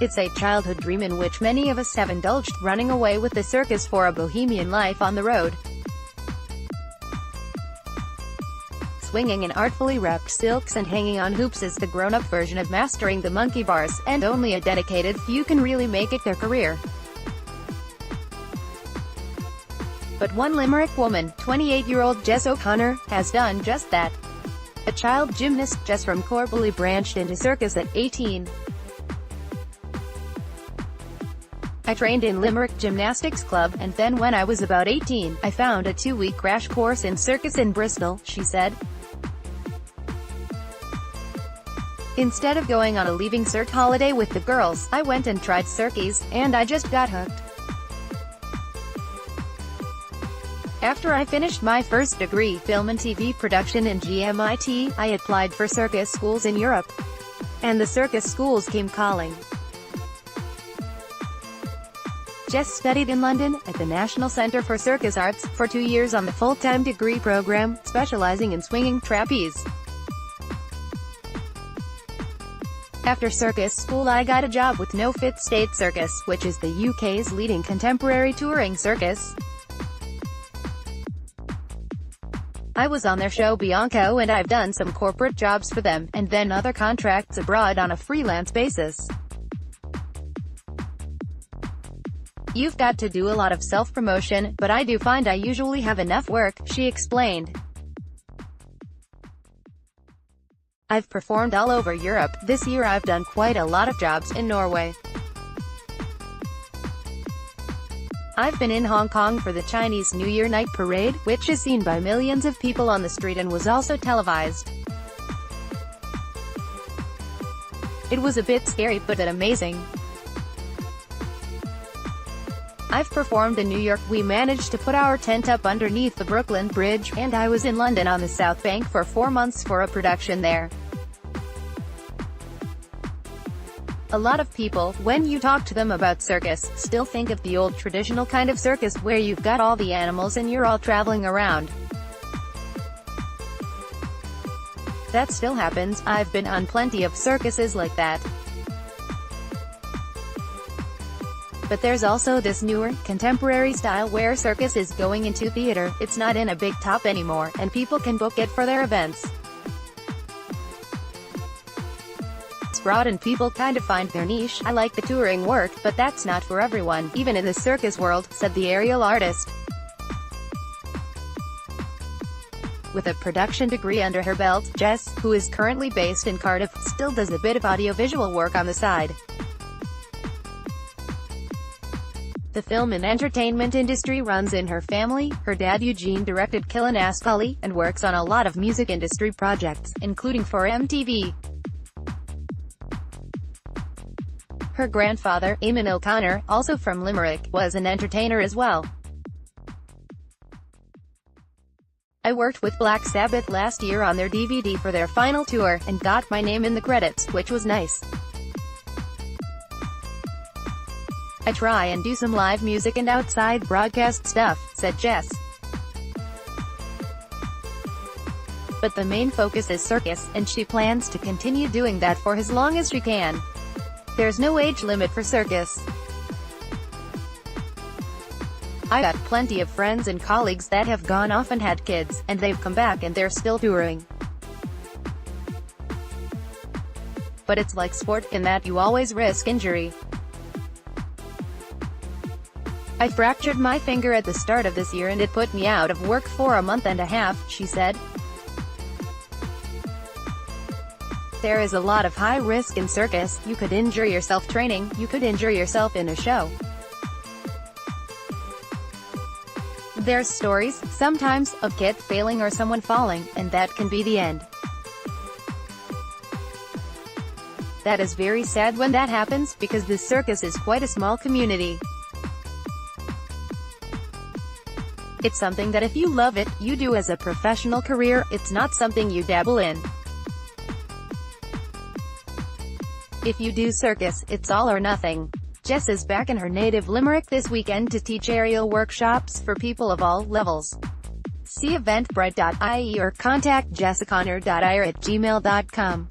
It's a childhood dream in which many of us have indulged, running away with the circus for a bohemian life on the road. Swinging in artfully wrapped silks and hanging on hoops is the grown-up version of mastering the monkey bars, and only a dedicated few can really make it their career. But one Limerick woman, 28-year-old Jess O'Connor, has done just that. A child gymnast, Jess from Corbally branched into circus at 18. I trained in Limerick Gymnastics Club, and then when I was about 18, I found a 2-week crash course in circus in Bristol, she said. Instead of going on a leaving cert holiday with the girls, I went and tried circus, and I just got hooked. After I finished my first degree, film and TV production in GMIT, I applied for circus schools in Europe. And the circus schools came calling. Jess studied in London, at the National Centre for Circus Arts, for 2 years on the full-time degree program, specialising in swinging trapeze. After circus school I got a job with No Fit State Circus, which is the UK's leading contemporary touring circus. I was on their show Bianco, and I've done some corporate jobs for them, and then other contracts abroad on a freelance basis. You've got to do a lot of self-promotion, but I do find I usually have enough work, she explained. I've performed all over Europe. This year I've done quite a lot of jobs in Norway. I've been in Hong Kong for the Chinese New Year night parade, which is seen by millions of people on the street and was also televised. It was a bit scary but amazing. I've performed in New York. We managed to put our tent up underneath the Brooklyn Bridge, and I was in London on the South Bank for 4 months for a production there. A lot of people, when you talk to them about circus, still think of the old traditional kind of circus, where you've got all the animals and you're all traveling around. That still happens. I've been on plenty of circuses like that. But there's also this newer, contemporary style where circus is going into theater. It's not in a big top anymore, and people can book it for their events. It's broad and people kind of find their niche. I like the touring work, but that's not for everyone, even in the circus world, said the aerial artist. With a production degree under her belt, Jess, who is currently based in Cardiff, still does a bit of audiovisual work on the side. The film and entertainment industry runs in her family. Her dad Eugene directed Kill and Artfully, and works on a lot of music industry projects, including for MTV. Her grandfather, Eamon O'Connor, also from Limerick, was an entertainer as well. I worked with Black Sabbath last year on their DVD for their final tour, and got my name in the credits, which was nice. I try and do some live music and outside broadcast stuff, said Jess. But the main focus is circus, and she plans to continue doing that for as long as she can. There's no age limit for circus. I got plenty of friends and colleagues that have gone off and had kids, and they've come back and they're still touring. But it's like sport, in that you always risk injury. I fractured my finger at the start of this year and it put me out of work for a month and a half, she said. There is a lot of high risk in circus. You could injure yourself training, you could injure yourself in a show. There's stories, sometimes, of kid failing or someone falling, and that can be the end. That is very sad when that happens, because this circus is quite a small community. It's something that if you love it, you do as a professional career. It's not something you dabble in. If you do circus, it's all or nothing. Jess is back in her native Limerick this weekend to teach aerial workshops for people of all levels. See eventbrite.ie or contact jessoconnor.ir@gmail.com.